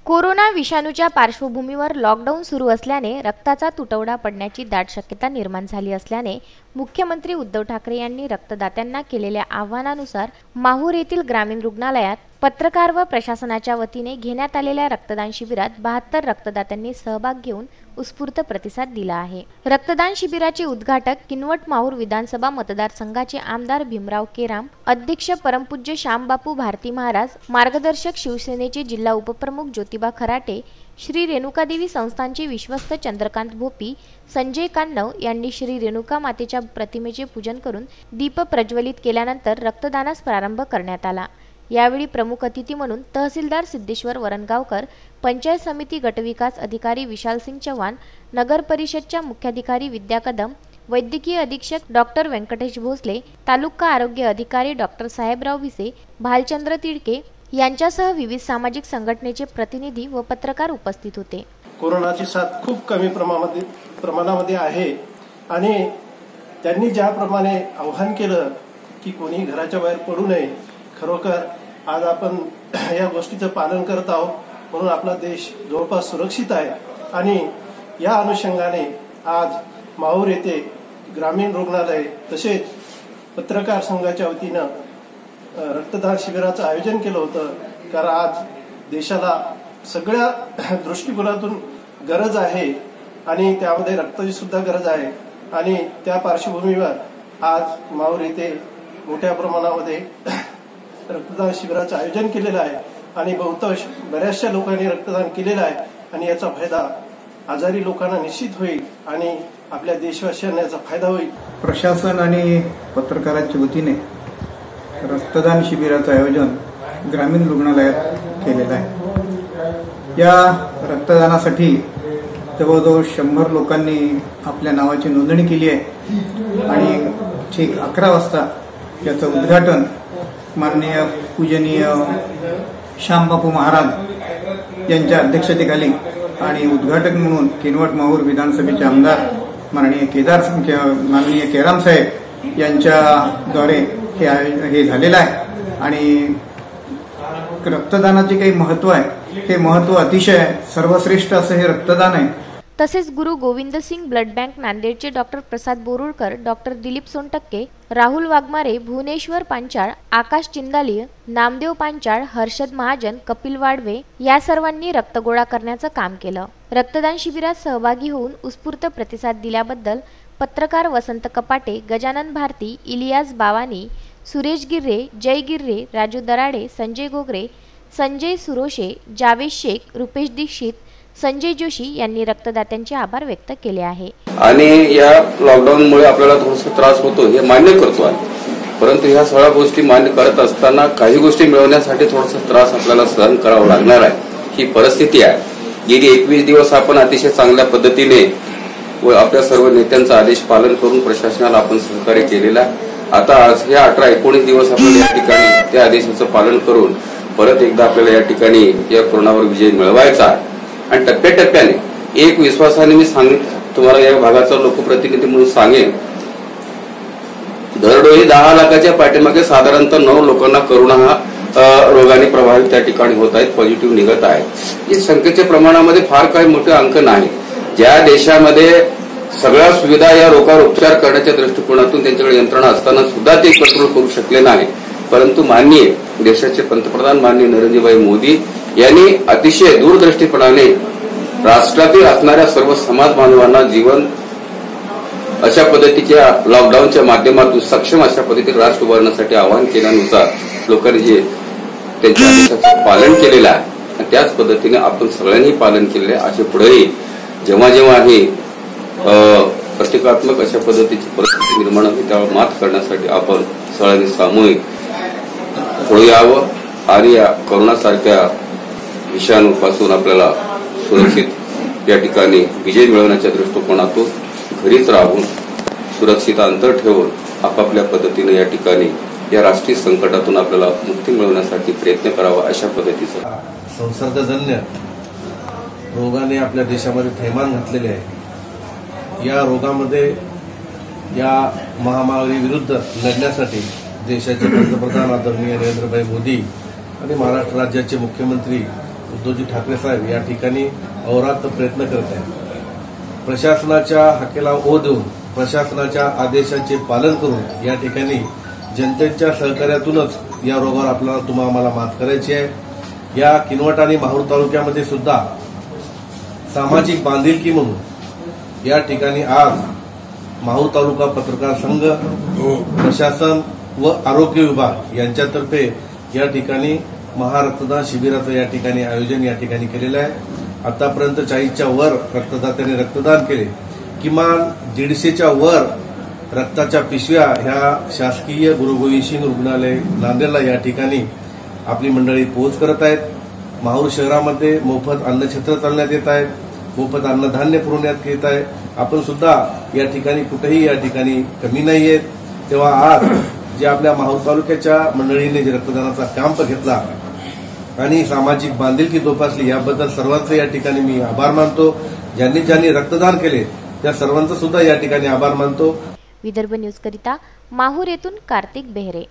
Corona विषाणूच्या पार्श्वभूमीवर lockdown सुरू असल्याने रक्ताचा तुटवडा पडण्याची दाट शक्यता निर्माण झाली असल्याने मुख्यमंत्री उद्धव ठाकरे यांनी रक्तदात्यांना केलेल्या आवाहनानुसार माहूर येथील ग्रामीण रुग्णालयात पत्रकार व प्रशासनाच्या वतीने घेण्यात आलेल्या रक्तदान शिबिरात 72 रक्तदात्यांनी सहभाग घेऊन उत्स्फूर्त प्रतिसाद दिला आहे। रक्तदान शिबिराचे उद्घाटक किनवट माहूर विधानसभा मतदारसंघाचे आमदार भीमराव केराम, अध्यक्ष परमपूज्य श्यामबापू भारती महाराज, मार्गदर्शक शिवसेनेचे जिल्हा उपप्रमुख ज्योतिबा खराटे, श्री रेणुकादेवी संस्थानचे विश्वस्त चंद्रकांत भोपी, संजय कान्नव यांनी श्री रेणुका मातेच्या प्रतिमेचे पूजन करून दीप प्रज्वलित केल्यानंतर रक्तदानास प्रारंभ करण्यात आला। यावेळी प्रमुख अतिथी म्हणून तहसीलदार सिद्धेश्वर वरणगावकर, पंचायत समिती गटविकास अधिकारी विशाल सिंग चव्हाण, नगर परिषदच्या मुख्याधिकारी विद्या कदम, वैद्यकीय अधीक्षक डॉक्टर व्यंकटेश भोसले, तालुका आरोग्य अधिकारी डॉक्टर साहेबराव भिसे, भालचंद्र तिडके यांच्यासह विविध सामाजिक संघटनेचे प्रतिनिधी व पत्रकार उपस्थित होते। कोरोनाची साथ खूप कमी प्रमाणामध्ये आहे आणि त्यांनी ज्याप्रमाणे आवाहन केलं की कोणी घराच्या बाहेर पडू नये, खरोखर आज आपण या गोष्टीचं पालन करत आहोत, म्हणून आपला देश जवळपास सुरक्षित आहे। आणि या अनुषंगाने आज माहूर येथे ग्रामीण रुग्णालय तसेच पत्रकार संघाच्या वतीनं रक्तदान शिबिराचं आयोजन केलं होतं। कारण आज देशाला सगळ्या दृष्टिकोनातून गरज आहे आणि त्यामध्ये रक्ताची सुद्धा गरज आहे आणि त्या पार्श्वभूमीवर आज माहूर येथे मोठ्या प्रमाणामध्ये रक्तदान शिबिराचं आयोजन केलेलं आहे आणि बहुतांश बऱ्याचशा लोकांनी रक्तदान केलेलं आहे आणि याचा फायदा आजारी लोकांना निश्चित होईल आणि आपल्या देशवासियांना याचा फायदा होईल। प्रशासन आणि पत्रकारांच्या वतीने रक्तदान शिबिराचं आयोजन ग्रामीण रुग्णालयात केलेलं आहे। या रक्तदानासाठी जवळजवळ 100 लोकांनी आपल्या नावाची नोंदणी केली आहे आणि ठीक 11 वाजता याचं उद्घाटन माननीय पूजनीय श्यामबापू महाराज यांच्या अध्यक्षतेखाली आणि उद्घाटक म्हणून किनवट माहूर विधानसभेचे आमदार माननीय केराम साहेब यांच्याद्वारे हे झालेलं आहे। आणि रक्तदानाचे काही महत्व आहे, हे महत्व अतिशय सर्वश्रेष्ठ असं हे रक्तदान आहे। तसेच गुरु गोविंद सिंग ब्लड बँक नांदेडचे डॉक्टर प्रसाद बोरुळकर, डॉक्टर दिलीप सोनटक्के, राहुल वाघमारे, भुवनेश्वर पांचाळ, आकाश चिंदालिय, नामदेव पांचाळ, हर्षद महाजन, कपिल वाडवे या सर्वांनी रक्त गोळा करण्याचं काम केलं। रक्तदान शिबिरात सहभागी होऊन उत्स्फूर्त प्रतिसाद दिल्याबद्दल पत्रकार वसंत कपाटे, गजानन भारती, इलियास बावानी, सुरेश गिर्रे, जय गिर्रे, राजू दराडे, संजय गोगरे, संजय सुरोशे, जावेद शेख, रुपेश दीक्षित, संजय जोशी यांनी रक्तदात्यांचे आभार व्यक्त केले आहे। आणि या लॉकडाऊनमुळे आपल्याला थोडासा त्रास होतो हे मान्य करतो आहे, परंतु ह्या सगळ्या गोष्टी मान्य करत असताना काही गोष्टी मिळवण्यासाठी थोडासा त्रास आपल्याला सहन करावा लागणार आहे, ही परिस्थिती आहे। गेली 21 दिवस आपण अतिशय चांगल्या पद्धतीने व आपल्या सर्व नेत्यांचा आदेश पालन करून प्रशासनाला आपण सहकार्य केलेला आहे। आता आज हे 18-19 दिवस आपण या ठिकाणी त्या आदेशाचं पालन करून परत एकदा आपल्याला या ठिकाणी या कोरोनावर विजय मिळवायचा आहे आणि टप्प्याटप्प्याने एक विश्वासाने मी तुम्हाला या भागाचा लोकप्रतिनिधी म्हणून सांगेन, दरडोई 10 लाखाच्या पाठीमागे साधारणतः 9 लोकांना कोरोना हा रोगाने प्रभावित त्या ठिकाणी होत आहेत, पॉझिटिव्ह निघत आहेत। या संख्येच्या प्रमाणामध्ये फार काही मोठे अंक नाही। ज्या देशामध्ये सगळ्या सुविधा या रोगावर उपचार करण्याच्या दृष्टिकोनातून त्यांच्याकडे यंत्रणा असताना सुद्धा ते कंट्रोल करू शकले नाही, परंतु माननीय देशाचे पंतप्रधान माननीय नरेंद्रभाई मोदी यांनी अतिशय दूरदृष्टीपणाने राष्ट्रातील असणाऱ्या सर्व समाज बांधवांना जीवन अशा पद्धतीच्या लॉकडाऊनच्या माध्यमातून सक्षम अशा पद्धतीने राष्ट्र उभारण्यासाठी आवाहन केल्यानुसार लोकांनी जे त्यांच्या आदेशाचं पालन केलेलं आहे आणि त्याच पद्धतीने आपण सगळ्यांनी पालन केलेलं आहे। असे पुढेही जेव्हा जेव्हा हे प्रतिकात्मक अशा पद्धतीची परिस्थिती निर्माण होते त्यावर मात करण्यासाठी आपण सगळ्यांनी सामूहिक पुढे यावं आणि या कोरोनासारख्या विषाणूपासून आपल्याला सुरक्षित या ठिकाणी विजय मिळवण्याच्या दृष्टिकोनातून घरीच राहून सुरक्षित अंतर ठेवून आपापल्या पद्धतीने या ठिकाणी या राष्ट्रीय संकटातून आपल्याला मुक्ती मिळवण्यासाठी प्रयत्न करावा अशा पद्धतीचा संसर्गजन्य रोगाने आपल्या देशामध्ये थैमान घातलेले आहे। या रोगामध्ये या महामारी विरुद्ध लढण्यासाठी देशाचे पंतप्रधान आदरणीय नरेंद्रभाई मोदी आणि महाराष्ट्र राज्याचे मुख्यमंत्री उद्धवजी ठाकरे साहेब या ठिकाणी अहोरात्र प्रयत्न करत आहेत. प्रशासनाच्या हाकेला ओ देऊन प्रशासनाच्या आदेशाचे पालन करून या ठिकाणी जनतेच्या सहकार्यातूनच या रोगावर आपल्याला आम्हाला मात करायची आहे. या किनवट आणि माहूर तालुक्यामध्ये सुद्धा सामाजिक बांधिलकी म्हणून या ठिकाणी आज माहूर तालुका पत्रकार संघ, प्रशासन व आरोग्य विभाग यांच्यातर्फे या ठिकाणी महारक्तदान शिबिराचं या ठिकाणी आयोजन या ठिकाणी केलेलं आहे. आतापर्यंत 40च्या वर रक्तदात्यांनी रक्तदान केले. किमान 150च्या वर रक्ताच्या पिशव्या ह्या शासकीय गुरु गोविंद सिंग रुग्णालय नांदेडला या ठिकाणी आपली मंडळी पोहोच करत आहेत. माहूर शहरामध्ये मोफत अन्नछत्र चालण्यात येत आहेत, मोफत अन्नधान्य पुरवण्यात येत आहे. आपण सुद्धा या ठिकाणी कुठेही या ठिकाणी कमी नाही आहेत. तेव्हा आज जे आपल्या माहूर तालुक्याच्या मंडळीने जे रक्तदानाचा कॅम्प घेतला आणि सामाजिक बांधिलकी जोपासली याबद्दल सर्वांचे या ठिकाणी मी आभार मानतो. ज्यांनी रक्तदान केले त्या सर्वांचा सुद्धा या ठिकाणी आभार मानतो. विदर्भ न्यूज करिता माहूर येथून कार्तिक बेहरे.